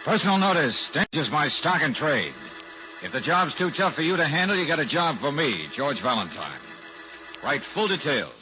Personal notice. Danger's my stock and trade. If the job's too tough for you to handle, you got a job for me, George Valentine. Write full details.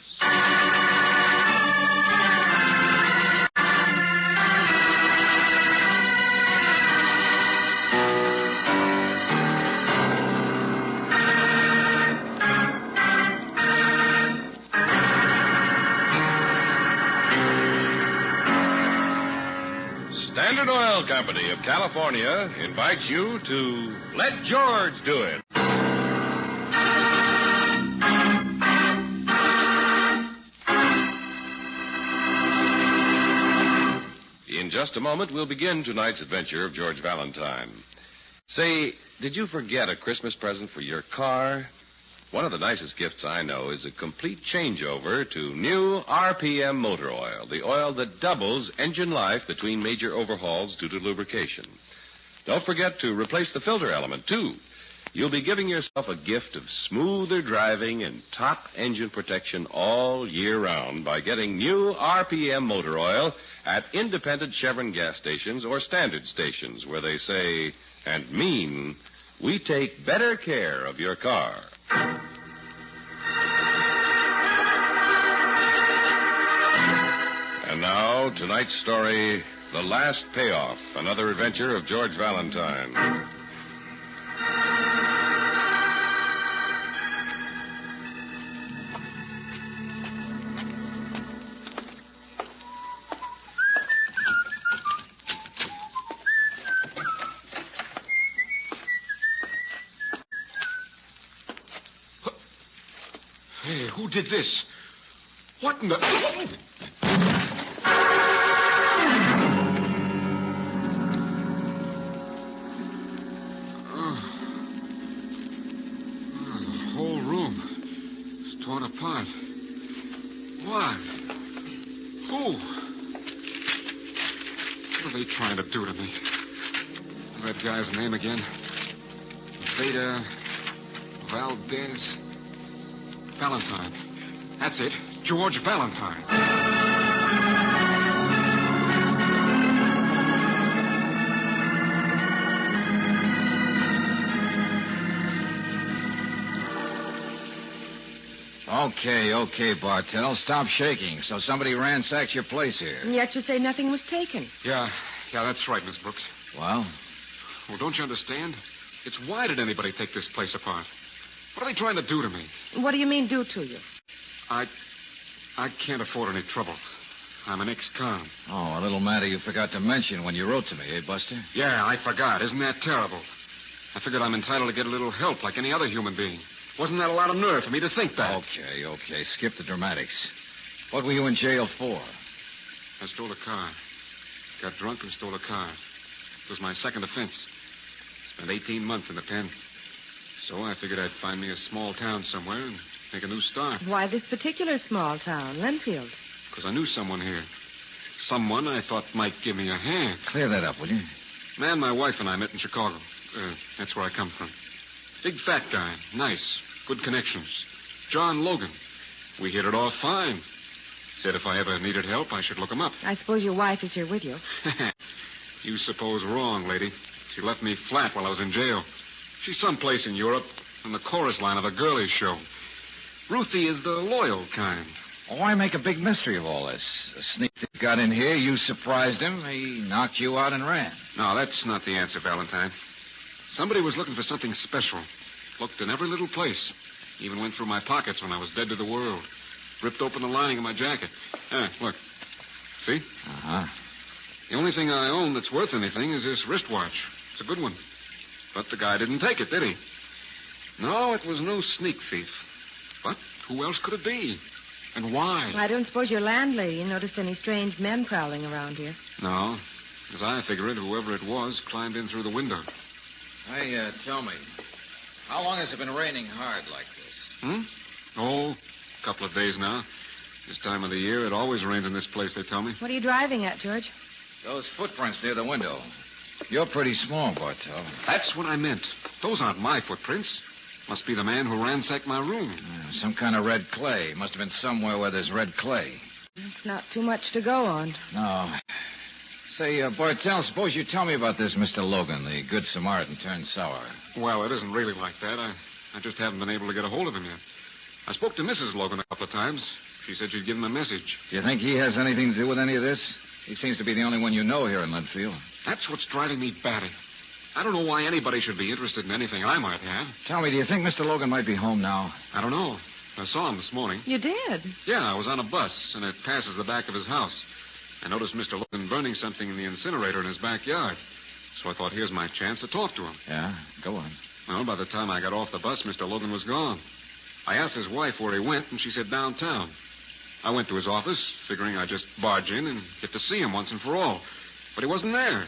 Standard Oil Company of California invites you to Let George Do It. In just a moment, we'll begin tonight's adventure of George Valentine. Say, did you forget a Christmas present for your car? One of the nicest gifts I know is a complete changeover to new RPM motor oil, the oil that doubles engine life between major overhauls due to lubrication. Don't forget to replace the filter element, too. You'll be giving yourself a gift of smoother driving and top engine protection all year round by getting new RPM motor oil at independent Chevron gas stations or standard stations where they say and mean, we take better care of your car. And now, tonight's story, The Last Payoff, another adventure of George Valentine. Hey, who did this? What in the... The whole room is torn apart. What? Who? What are they trying to do to me? What's that guy's name again? Veda Valdez... Valentine. That's it. George Valentine. Okay, Bartell. Stop shaking. So somebody ransacked your place here. And yet you say nothing was taken. Yeah, that's right, Miss Brooks. Well? Well, don't you understand? It's why did anybody take this place apart? What are they trying to do to me? What do you mean, do to you? I can't afford any trouble. I'm an ex-con. Oh, a little matter you forgot to mention when you wrote to me, eh, Buster? Yeah, I forgot. Isn't that terrible? I figured I'm entitled to get a little help like any other human being. Wasn't that a lot of nerve for me to think that? Okay. Skip the dramatics. What were you in jail for? I stole a car. Got drunk and stole a car. It was my second offense. Spent 18 months in the pen. So I figured I'd find me a small town somewhere and make a new start. Why this particular small town, Linfield? Because I knew someone here. Someone I thought might give me a hand. Clear that up, will you? Man, my wife and I met in Chicago. That's where I come from. Big fat guy. Nice. Good connections. John Logan. We hit it off fine. Said if I ever needed help, I should look him up. I suppose your wife is here with you. You suppose wrong, lady. She left me flat while I was in jail. She's someplace in Europe, on the chorus line of a girlies show. Ruthie is the loyal kind. Why make a big mystery of all this? A sneak thief got in here, you surprised him, he knocked you out and ran. No, that's not the answer, Valentine. Somebody was looking for something special. Looked in every little place. Even went through my pockets when I was dead to the world. Ripped open the lining of my jacket. Look. See? Uh-huh. The only thing I own that's worth anything is this wristwatch. It's a good one. But the guy didn't take it, did he? No, it was no sneak thief. But who else could it be? And why? I don't suppose your landlady noticed any strange men prowling around here. No. As I figure it, whoever it was climbed in through the window. Hey, tell me, how long has it been raining hard like this? Oh, a couple of days now. This time of the year, it always rains in this place, they tell me. What are you driving at, George? Those footprints near the window. You're pretty small, Bartell. That's what I meant. Those aren't my footprints. Must be the man who ransacked my room. Some kind of red clay. Must have been somewhere where there's red clay. It's not too much to go on. No. Say, Bartell, suppose you tell me about this Mr. Logan, the good Samaritan turned sour. Well, it isn't really like that. I just haven't been able to get a hold of him yet. I spoke to Mrs. Logan a couple of times. She said she'd give him a message. Do you think he has anything to do with any of this? He seems to be the only one you know here in Linfield. That's what's driving me batty. I don't know why anybody should be interested in anything I might have. Tell me, do you think Mr. Logan might be home now? I don't know. I saw him this morning. You did? Yeah, I was on a bus, and it passes the back of his house. I noticed Mr. Logan burning something in the incinerator in his backyard. So I thought, here's my chance to talk to him. Yeah, go on. Well, by the time I got off the bus, Mr. Logan was gone. I asked his wife where he went, and she said downtown. I went to his office, figuring I'd just barge in and get to see him once and for all. But he wasn't there.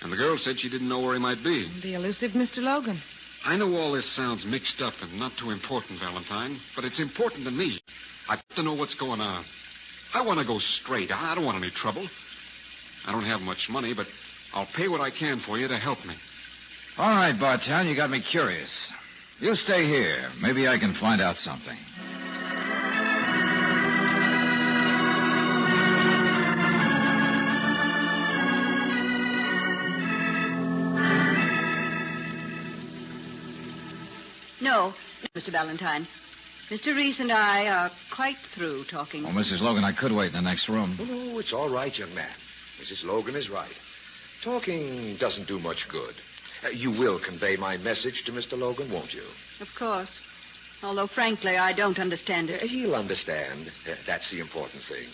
And the girl said she didn't know where he might be. The elusive Mr. Logan. I know all this sounds mixed up and not too important, Valentine, but it's important to me. I've got to know what's going on. I want to go straight. I don't want any trouble. I don't have much money, but I'll pay what I can for you to help me. All right, Bartell, you got me curious. You stay here. Maybe I can find out something. No, Mr. Valentine. Mr. Reese and I are quite through talking. Oh, Mrs. Logan, I could wait in the next room. Oh, it's all right, young man. Mrs. Logan is right. Talking doesn't do much good. You will convey my message to Mr. Logan, won't you? Of course. Although, frankly, I don't understand it. He'll understand. That's the important thing.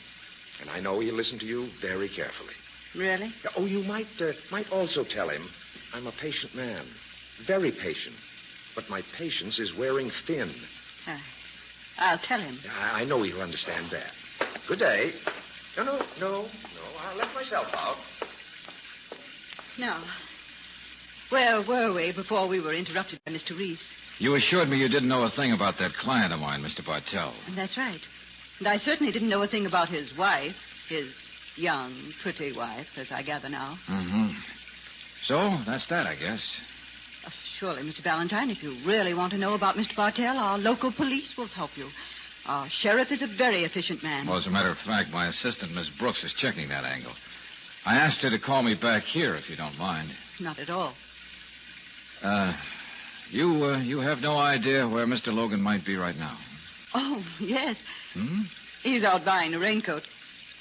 And I know he'll listen to you very carefully. Really? Oh, you might also tell him I'm a patient man. Very patient. But my patience is wearing thin. I'll tell him. I know he'll understand that. Good day. No. I'll let myself out. Now, where were we before we were interrupted by Mr. Reese? You assured me you didn't know a thing about that client of mine, Mr. Bartell. That's right. And I certainly didn't know a thing about his wife, his young, pretty wife, as I gather now. Mm-hmm. So, that's that, I guess. Surely, Mr. Valentine, if you really want to know about Mr. Bartell, our local police will help you. Our sheriff is a very efficient man. Well, as a matter of fact, my assistant, Miss Brooks, is checking that angle. I asked her to call me back here, if you don't mind. Not at all. You have no idea where Mr. Logan might be right now? Oh, yes. Hmm? He's out buying a raincoat.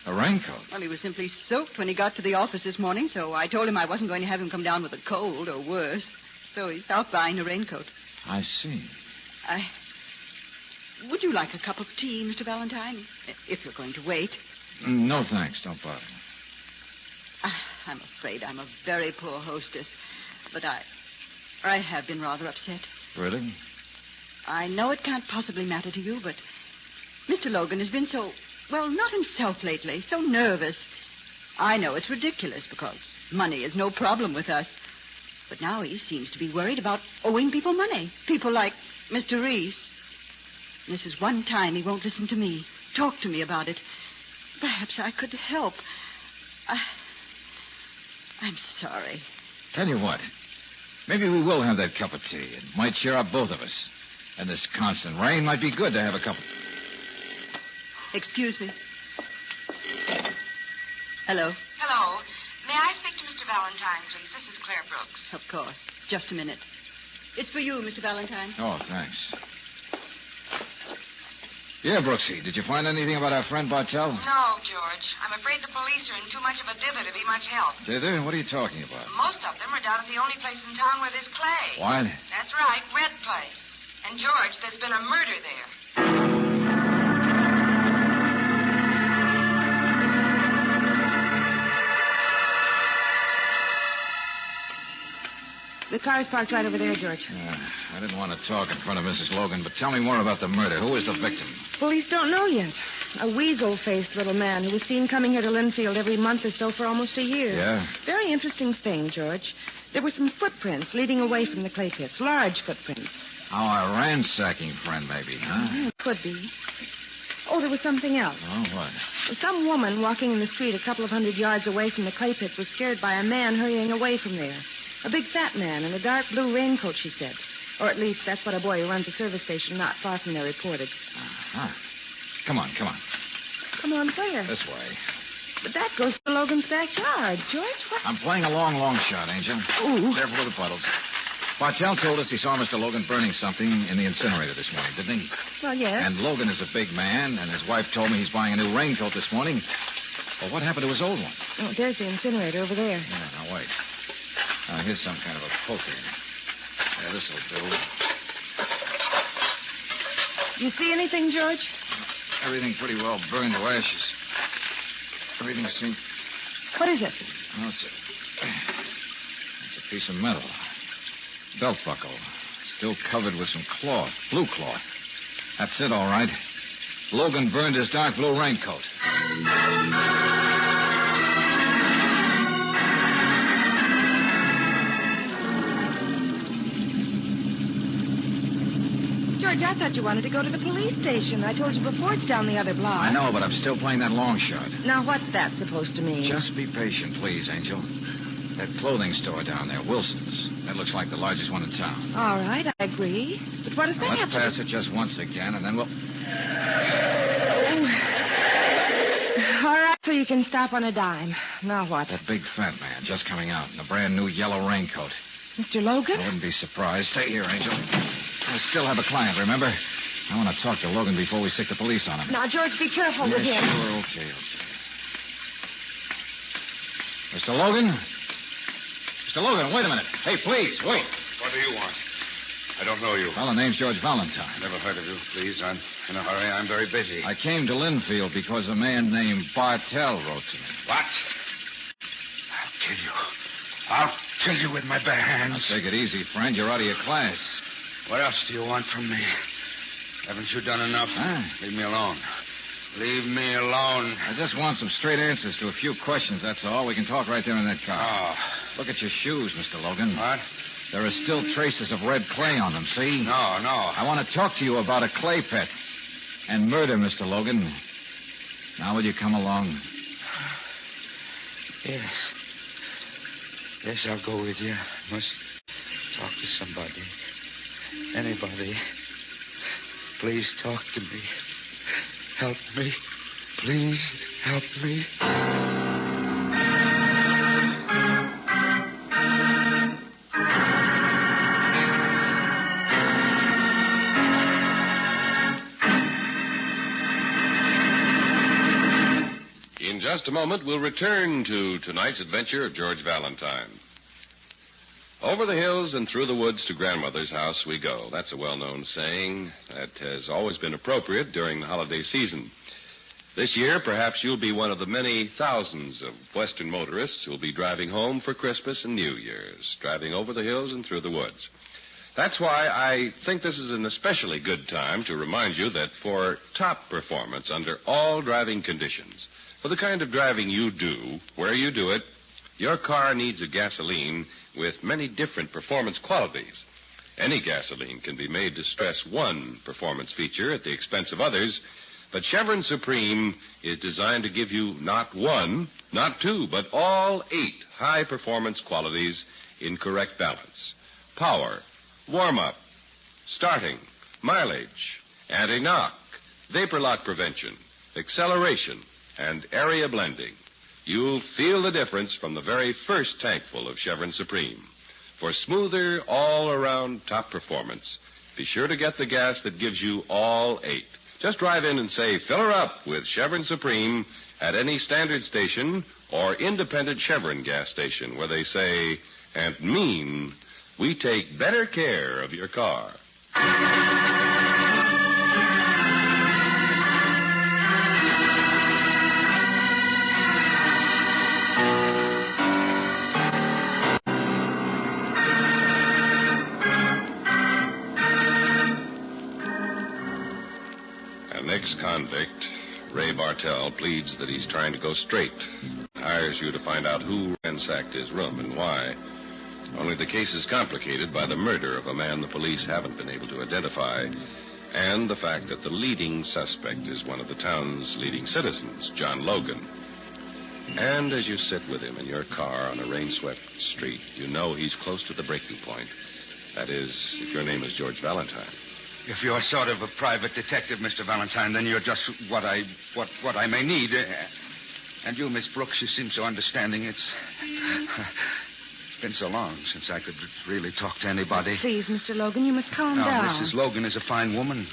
A raincoat? Well, he was simply soaked when he got to the office this morning, so I told him I wasn't going to have him come down with a cold or worse. So he's out buying a raincoat. I see. Would you like a cup of tea, Mr. Valentine? If you're going to wait. No, thanks. Don't bother. I'm afraid I'm a very poor hostess. But I have been rather upset. Really? I know it can't possibly matter to you, but Mr. Logan has been so, well, not himself lately, so nervous. I know it's ridiculous because money is no problem with us. But now he seems to be worried about owing people money. People like Mr. Reese. And this is one time he won't listen to me, talk to me about it. Perhaps I could help. I'm sorry. Tell you what. Maybe we will have that cup of tea. It might cheer up both of us. And this constant rain might be good to have a cup of... Excuse me. Hello. Hello. May I speak to Mr. Valentine, please? This is Claire Brooks. Of course. Just a minute. It's for you, Mr. Valentine. Oh, thanks. Yeah, Brooksie, did you find anything about our friend Bartell? No, George. I'm afraid the police are in too much of a dither to be much help. Dither? What are you talking about? Most of them are down at the only place in town where there's clay. What? That's right, red clay. And, George, there's been a murder there. The car's parked right over there, George. I didn't want to talk in front of Mrs. Logan, but tell me more about the murder. Who is the victim? Police don't know yet. A weasel-faced little man who was seen coming here to Linfield every month or so for almost a year. Yeah? Very interesting thing, George. There were some footprints leading away from the clay pits. Large footprints. Oh, a ransacking friend, maybe, huh? Could be. Oh, there was something else. Oh, what? Some woman walking in the street a couple of 100 yards away from the clay pits was scared by a man hurrying away from there. A big fat man in a dark blue raincoat, she said. Or at least that's what a boy who runs a service station not far from there reported. Uh-huh. Come on. Come on, where? This way. But that goes to Logan's backyard. George, what? I'm playing a long shot, Angel. Ooh. Careful with the puddles. Bartell told us he saw Mr. Logan burning something in the incinerator this morning, didn't he? Well, yes. And Logan is a big man, and his wife told me he's buying a new raincoat this morning. Well, what happened to his old one? Oh, there's the incinerator over there. Yeah, now wait. Here's some kind of a poker. Yeah, this'll do. You see anything, George? Everything pretty well burned to ashes. Everything seemed... What is it? Oh, it's a piece of metal. Belt buckle. Still covered with some cloth. Blue cloth. That's it, all right. Logan burned his dark blue raincoat. George, I thought you wanted to go to the police station. I told you before it's down the other block. I know, but I'm still playing that long shot. Now, what's that supposed to mean? Just be patient, please, Angel. That clothing store down there, Wilson's. That looks like the largest one in town. All right, I agree. But what does that have Let's pass it just once again, and then we'll... All right, so you can stop on a dime. Now what? That big fat man just coming out in a brand new yellow raincoat. Mr. Logan? I wouldn't be surprised. Stay here, Angel. I still have a client, remember? I want to talk to Logan before we stick the police on him. Now, George, be careful with him. Sure, okay. Mr. Logan? Mr. Logan, wait a minute. Hey, please, wait. What do you want? I don't know you. Well, the name's George Valentine. Never heard of you. Please, I'm in a hurry. I'm very busy. I came to Linfield because a man named Bartell wrote to me. What? I'll kill you. I'll kill you with my bare hands. Now, take it easy, friend. You're out of your class. What else do you want from me? Haven't you done enough? Huh? Leave me alone. Leave me alone. I just want some straight answers to a few questions, that's all. We can talk right there in that car. Oh. Look at your shoes, Mr. Logan. What? There are still traces of red clay on them, see? No. I want to talk to you about a clay pit and murder, Mr. Logan. Now will you come along? Yes. Yes, I'll go with you. I must talk to somebody. Anybody. Please talk to me. Help me. Please help me. In just a moment, we'll return to tonight's adventure of George Valentine. Over the hills and through the woods to grandmother's house we go. That's a well-known saying that has always been appropriate during the holiday season. This year, perhaps you'll be one of the many thousands of Western motorists who'll be driving home for Christmas and New Year's, driving over the hills and through the woods. That's why I think this is an especially good time to remind you that for top performance under all driving conditions, for the kind of driving you do, where you do it, your car needs a gasoline with many different performance qualities. Any gasoline can be made to stress one performance feature at the expense of others, but Chevron Supreme is designed to give you not one, not two, but all 8 high-performance qualities in correct balance. Power, warm-up, starting, mileage, anti-knock, vapor lock prevention, acceleration, and area blending. You'll feel the difference from the very first tankful of Chevron Supreme. For smoother, all-around top performance, be sure to get the gas that gives you all 8. Just drive in and say, fill her up with Chevron Supreme at any standard station or independent Chevron gas station where they say and mean, we take better care of your car. An ex-convict, Ray Bartell, pleads that he's trying to go straight. Hires you to find out who ransacked his room and why. Only the case is complicated by the murder of a man the police haven't been able to identify, and the fact that the leading suspect is one of the town's leading citizens, John Logan. And as you sit with him in your car on a rain-swept street, you know he's close to the breaking point. That is, if your name is George Valentine. If you're sort of a private detective, Mr. Valentine, then you're just what I may need. And you, Miss Brooks, you seem so understanding. It's been so long since I could really talk to anybody. Please, Mr. Logan, you must calm Now, down. Mrs. Logan is a fine woman.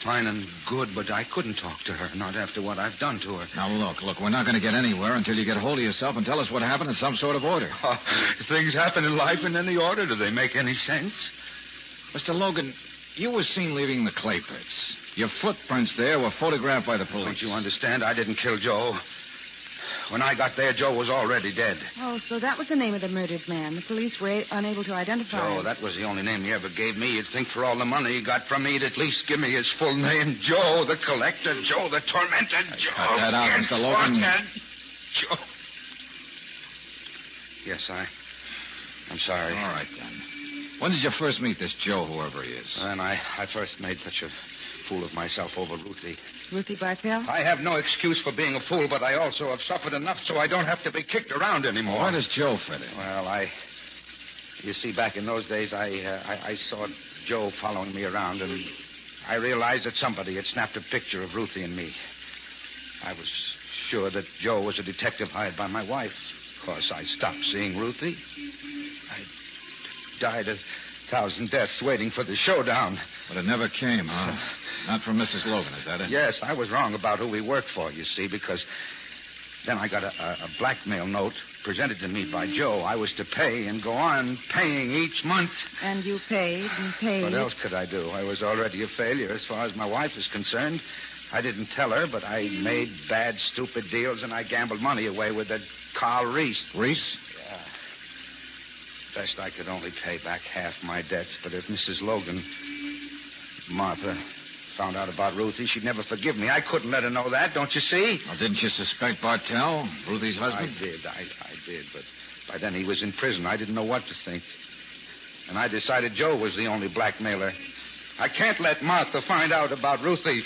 Fine and good, but I couldn't talk to her, not after what I've done to her. Now, look, we're not going to get anywhere until you get hold of yourself and tell us what happened in some sort of order. Things happen in life in any order. Do they make any sense? Mr. Logan, you were seen leaving the clay pits. Your footprints there were photographed by the police. Don't you understand? I didn't kill Joe. When I got there, Joe was already dead. Oh, so that was the name of the murdered man. The police were unable to identify Joe, him. that was the only name he ever gave me. You'd think for all the money he got from me, he'd at least give me his full name. Joe, the collector. Joe, the tormentor. Joe. Cut that out, Mr. Logan. Joe. Yes, I'm sorry. All right, then. When did you first meet this Joe, whoever he is? And I first made such a fool of myself over Ruthie. Ruthie Bartell? I have no excuse for being a fool, but I also have suffered enough so I don't have to be kicked around anymore. Where does Joe fit in? Well, you see, back in those days, I saw Joe following me around, and I realized that somebody had snapped a picture of Ruthie and me. I was sure that Joe was a detective hired by my wife. Of course, I stopped seeing Ruthie. I died 1,000 deaths waiting for the showdown. But it never came, huh? Not from Mrs. Logan, is that it? Yes, I was wrong about who we worked for, you see, because then I got a blackmail note presented to me by Joe. I was to pay and go on paying each month. And you paid and paid. What else could I do? I was already a failure as far as my wife is concerned. I didn't tell her, but I made bad, stupid deals, and I gambled money away with that Carl Reese. Reese? Yeah. Best I could only pay back half my debts, but if Mrs. Logan, Martha, found out about Ruthie, she'd never forgive me. I couldn't let her know that, don't you see? Well, didn't you suspect Bartell, Ruthie's husband? I did, but by then he was in prison. I didn't know what to think. And I decided Joe was the only blackmailer. I can't let Martha find out about Ruthie.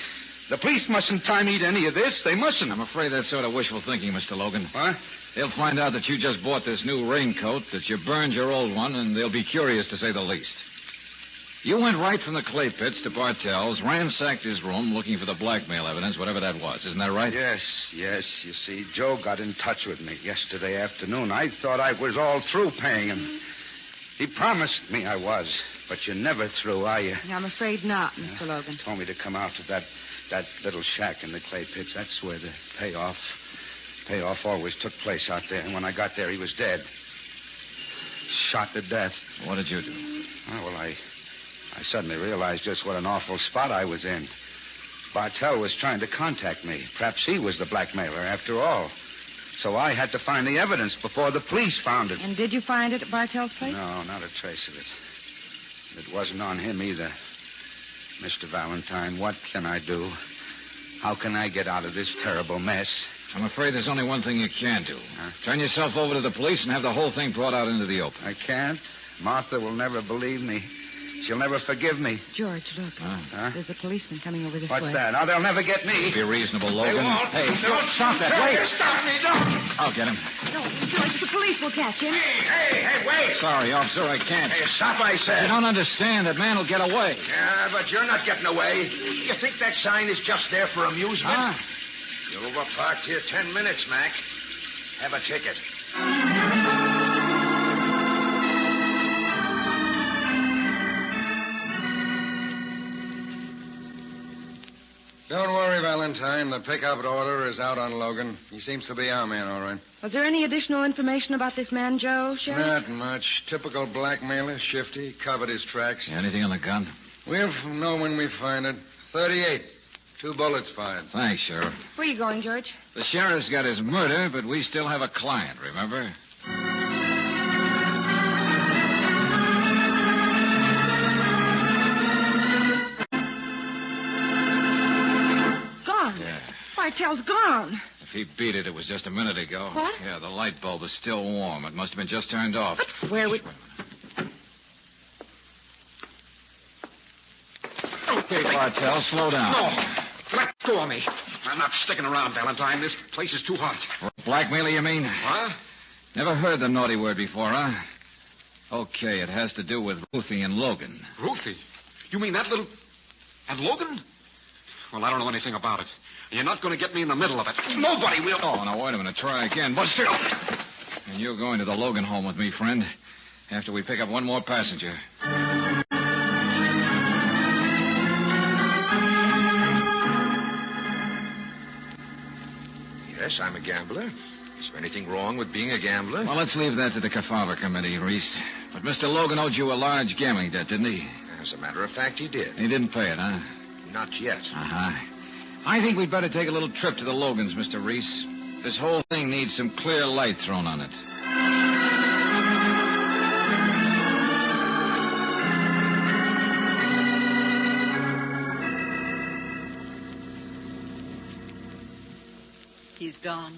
The police mustn't tie me to any of this. They mustn't. I'm afraid that's sort of wishful thinking, Mr. Logan. What? They'll find out that you just bought this new raincoat, that you burned your old one, and they'll be curious, to say the least. You went right from the clay pits to Bartell's, ransacked his room looking for the blackmail evidence, whatever that was. Isn't that right? Yes. You see, Joe got in touch with me yesterday afternoon. I thought I was all through paying him. He promised me I was, but you're never through, are you? I'm afraid not, Mr. Logan. Told me to come out to that little shack in the clay pits. That's where the payoff always took place out there. And when I got there, he was dead. Shot to death. What did you do? Oh, well, I suddenly realized just what an awful spot I was in. Bartell was trying to contact me. Perhaps he was the blackmailer after all. So I had to find the evidence before the police found it. And did you find it at Bartell's place? No, not a trace of it. It wasn't on him either. Mr. Valentine, what can I do? How can I get out of this terrible mess? I'm afraid there's only one thing you can do. Turn yourself over to the police and have the whole thing brought out into the open. I can't. Martha will never believe me. She'll never forgive me. George, look. Huh? There's a policeman coming over this way. What's that? Now, they'll never get me. Be reasonable, Logan. They won't. Hey, Don't stop that. Wait. Stop me, don't. I'll get him. No, George, the police will catch him. Hey, wait. Sorry, officer, I can't. Hey, stop, I said. You don't understand. That man will get away. Yeah, but you're not getting away. You think that sign is just there for amusement? Huh? You overparked here 10 minutes, Mac. Have a ticket. Don't worry, Valentine. The pickup order is out on Logan. He seems to be our man, all right. Was there any additional information about this man, Joe, Sheriff? Not much. Typical blackmailer, shifty, covered his tracks. Anything on the gun? We'll know when we find it. 38. 2 bullets fired. Thanks, Sheriff. Where are you going, George? The sheriff's got his murder, but we still have a client, remember? Gone. Yeah. Bartell's gone. If he beat it, it was just a minute ago. What? Yeah, the light bulb is still warm. It must have been just turned off. But where would... Okay, Bartell, slow down. No! Let go of me. I'm not sticking around, Valentine. This place is too hot. Blackmailer, you mean? What? Never heard the naughty word before, huh? Okay, it has to do with Ruthie and Logan. Ruthie? You mean that little... And Logan? Well, I don't know anything about it. You're not going to get me in the middle of it. Nobody will. Oh, now, wait a minute. Try again. Buster! And you're going to the Logan home with me, friend, after we pick up one more passenger. Yes, I'm a gambler. Is there anything wrong with being a gambler? Well, let's leave that to the Kefauver Committee, Reese. But Mr. Logan owed you a large gambling debt, didn't he? As a matter of fact, he did. He didn't pay it, huh? Not yet. Uh-huh. I think we'd better take a little trip to the Logans, Mr. Reese. This whole thing needs some clear light thrown on it. He's gone.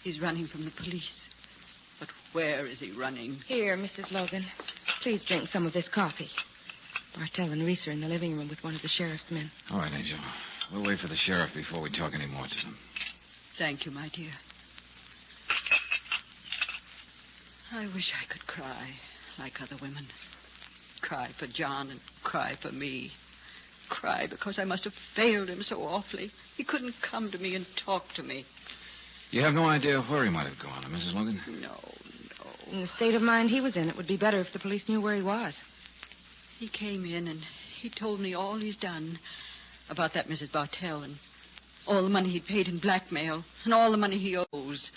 He's running from the police. But where is he running? Here, Mrs. Logan. Please drink some of this coffee. Bartell and Reese are in the living room with one of the sheriff's men. All right, Angel. We'll wait for the sheriff before we talk any more to them. Thank you, my dear. I wish I could cry like other women. Cry for John and cry for me. Cry because I must have failed him so awfully. He couldn't come to me and talk to me. You have no idea where he might have gone, Mrs. Logan? No. In the state of mind he was in, it would be better if the police knew where he was. He came in and he told me all he's done about that Mrs. Bartell and all the money he'd paid in blackmail and all the money he owes,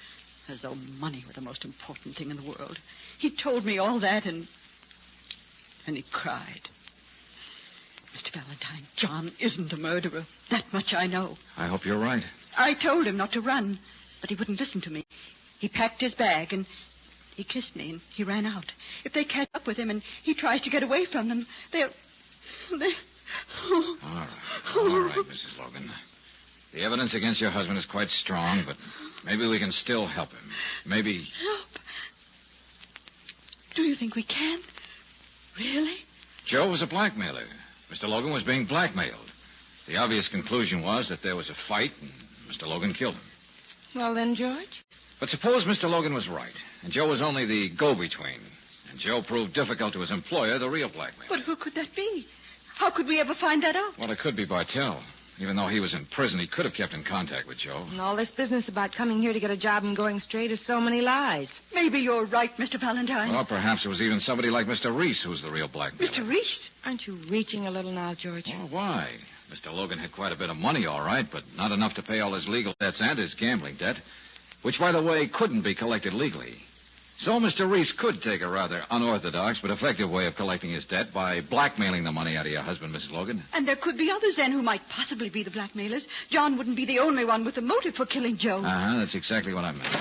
as though money were the most important thing in the world. He told me all that and he cried. Mr. Valentine, John isn't a murderer. That much I know. I hope you're right. I told him not to run, but he wouldn't listen to me. He packed his bag and he kissed me and he ran out. If they catch up with him and he tries to get away from them, they'll... All right, Mrs. Logan. The evidence against your husband is quite strong, but maybe we can still help him. Maybe... Help? Do you think we can? Really? Joe was a blackmailer. Mr. Logan was being blackmailed. The obvious conclusion was that there was a fight and Mr. Logan killed him. Well then, George? But suppose Mr. Logan was right, and Joe was only the go-between, and Joe proved difficult to his employer, the real blackmailer. But who could that be? How could we ever find that out? Well, it could be Bartell. Even though he was in prison, he could have kept in contact with Joe. And all this business about coming here to get a job and going straight is so many lies. Maybe you're right, Mr. Valentine. Or perhaps it was even somebody like Mr. Reese who's the real blackmailer. Mr. Reese? Aren't you reaching a little now, George? Well, why? Mr. Logan had quite a bit of money, all right, but not enough to pay all his legal debts and his gambling debt, which, by the way, couldn't be collected legally. So Mr. Reese could take a rather unorthodox but effective way of collecting his debt by blackmailing the money out of your husband, Mrs. Logan. And there could be others then who might possibly be the blackmailers. John wouldn't be the only one with the motive for killing Joe. Uh-huh, that's exactly what I meant.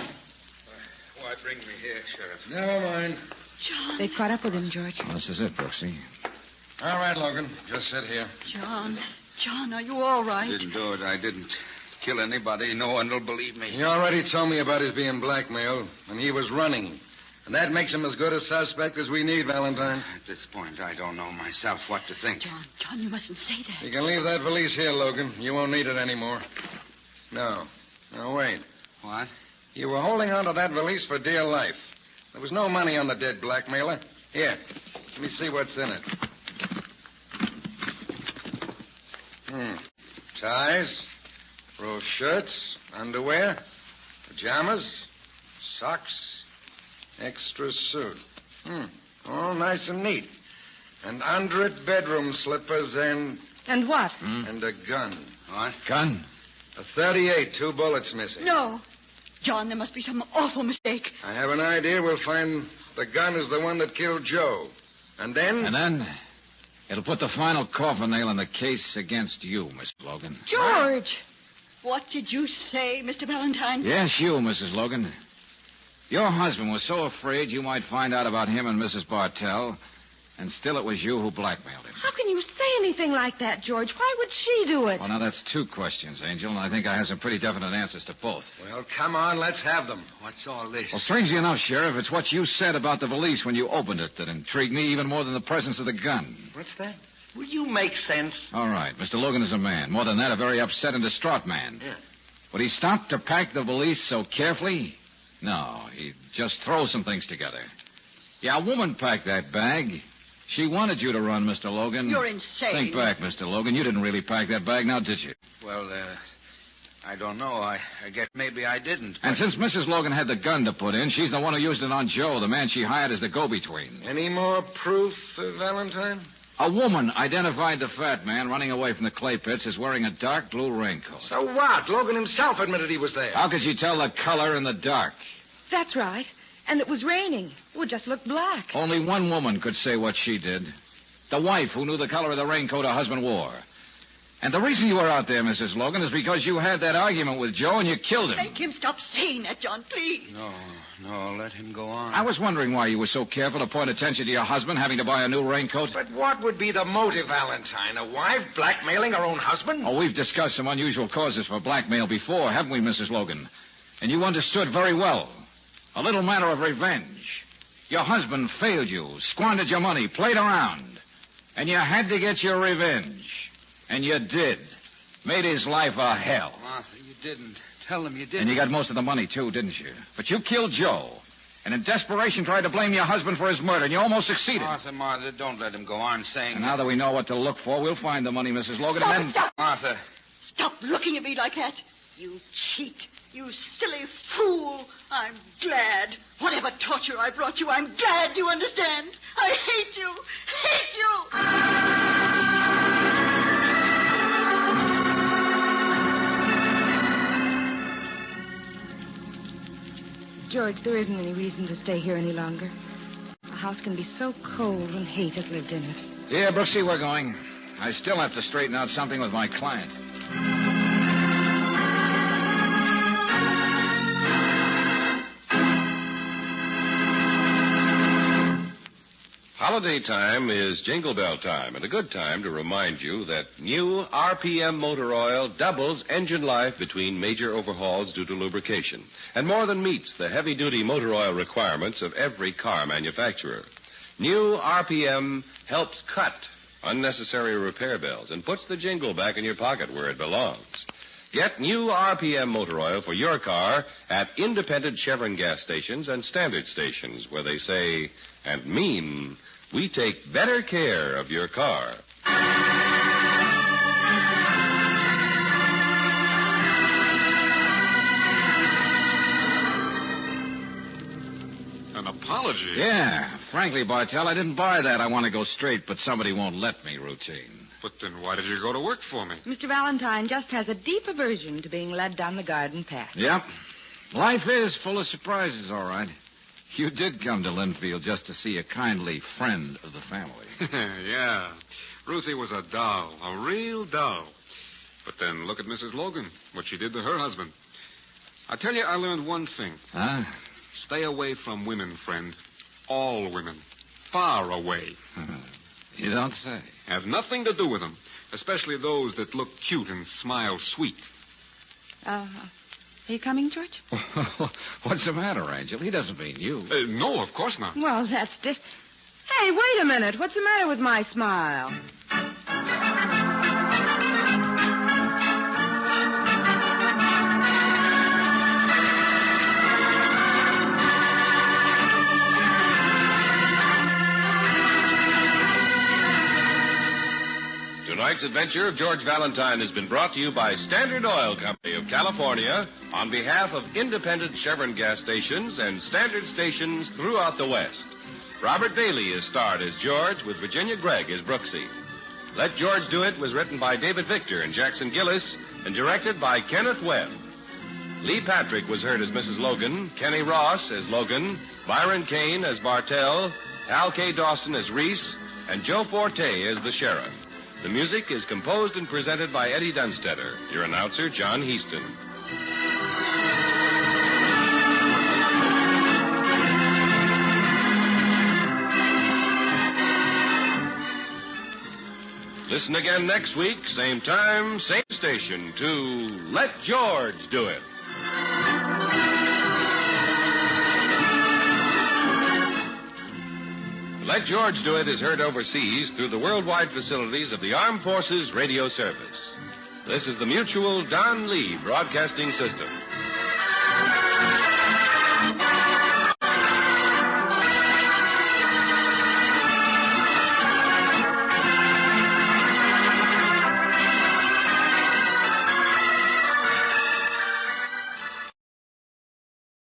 Why bring me here, Sheriff? Never mind. John. They've caught up with him, George. Well, this is it, Brooksie. All right, Logan. Just sit here. John, are you all right? I didn't do it. I didn't kill anybody. No one will believe me. He already told me about his being blackmailed, and he was running. And that makes him as good a suspect as we need, Valentine. At this point, I don't know myself what to think. John, you mustn't say that. You can leave that valise here, Logan. You won't need it anymore. No, wait. What? You were holding on to that valise for dear life. There was no money on the dead blackmailer. Here, let me see what's in it. Ties, rose shirts, underwear, pajamas, socks, extra suit. All nice and neat. And under it, bedroom slippers and... And what? And a gun. What? Gun? A .38, 2 bullets missing. No. John, there must be some awful mistake. I have an idea we'll find the gun is the one that killed Joe. And then... And then it'll put the final coffin nail in the case against you, Miss Logan. George! What did you say, Mr. Valentine? Yes, you, Mrs. Logan. Your husband was so afraid you might find out about him and Mrs. Bartell, and still it was you who blackmailed him. How can you say anything like that, George? Why would she do it? Well, now, that's two questions, Angel, and I think I have some pretty definite answers to both. Well, come on, let's have them. What's all this? Well, strangely enough, Sheriff, it's what you said about the valise when you opened it that intrigued me even more than the presence of the gun. What's that? Will you make sense? All right, Mr. Logan is a man. More than that, a very upset and distraught man. Yeah. Would he stop to pack the valise so carefully? No, he'd just throw some things together. Yeah, a woman packed that bag. She wanted you to run, Mr. Logan. You're insane. Think back, Mr. Logan. You didn't really pack that bag now, did you? Well, I don't know. I guess maybe I didn't. And since Mrs. Logan had the gun to put in, she's the one who used it on Joe, the man she hired as the go-between. Any more proof, Valentine? A woman identified the fat man running away from the clay pits as wearing a dark blue raincoat. So what? Logan himself admitted he was there. How could she tell the color in the dark? That's right. And it was raining. It would just look black. Only one woman could say what she did. The wife who knew the color of the raincoat her husband wore. And the reason you were out there, Mrs. Logan, is because you had that argument with Joe and you killed him. Make him stop saying that, John, please. No, let him go on. I was wondering why you were so careful to point attention to your husband having to buy a new raincoat. But what would be the motive, Valentine? A wife blackmailing her own husband? Oh, we've discussed some unusual causes for blackmail before, haven't we, Mrs. Logan? And you understood very well. A little matter of revenge. Your husband failed you, squandered your money, played around. And you had to get your revenge. And you did. Made his life a hell. Martha, you didn't. Tell him you didn't. And you got most of the money, too, didn't you? But you killed Joe. And in desperation tried to blame your husband for his murder, and you almost succeeded. Martha, don't let him go on saying... And now that we know what to look for, we'll find the money, Mrs. Logan, Stop, and then... stop. Martha. Stop looking at me like that. You cheat. You silly fool. I'm glad. Whatever torture I brought you, I'm glad you understand. I hate you. Hate you. George, there isn't any reason to stay here any longer. A house can be so cold when hate has lived in it. Yeah, Brooksie, we're going. I still have to straighten out something with my client. Holiday time is Jingle Bell time, and a good time to remind you that new RPM motor oil doubles engine life between major overhauls due to lubrication, and more than meets the heavy-duty motor oil requirements of every car manufacturer. New RPM helps cut unnecessary repair bills and puts the jingle back in your pocket where it belongs. Get new RPM motor oil for your car at independent Chevron gas stations and standard stations where they say and mean, we take better care of your car. An apology? Yeah. Frankly, Bartell, I didn't buy that I want to go straight, but somebody won't let me routine. But then why did you go to work for me? Mr. Valentine just has a deep aversion to being led down the garden path. Yep. Life is full of surprises, all right. You did come to Linfield just to see a kindly friend of the family. Yeah. Ruthie was a doll, a real doll. But then look at Mrs. Logan, what she did to her husband. I tell you, I learned one thing. Huh? Stay away from women, friend. All women. Far away. You don't say. Have nothing to do with them, especially those that look cute and smile sweet. Are you coming, George? What's the matter, Angel? He doesn't mean you. No, of course not. Well, that's different. Hey, wait a minute. What's the matter with my smile? Tonight's adventure of George Valentine has been brought to you by Standard Oil Company of California on behalf of independent Chevron gas stations and standard stations throughout the West. Robert Bailey is starred as George with Virginia Gregg as Brooksie. Let George Do It was written by David Victor and Jackson Gillis and directed by Kenneth Webb. Lee Patrick was heard as Mrs. Logan, Kenny Ross as Logan, Byron Kane as Bartell, Hal K. Dawson as Reese, and Joe Forte as the sheriff. The music is composed and presented by Eddie Dunstetter. Your announcer, John Heaston. Listen again next week, same time, same station, to Let George Do It. Let George Do It is heard overseas through the worldwide facilities of the Armed Forces Radio Service. This is the Mutual Don Lee Broadcasting System.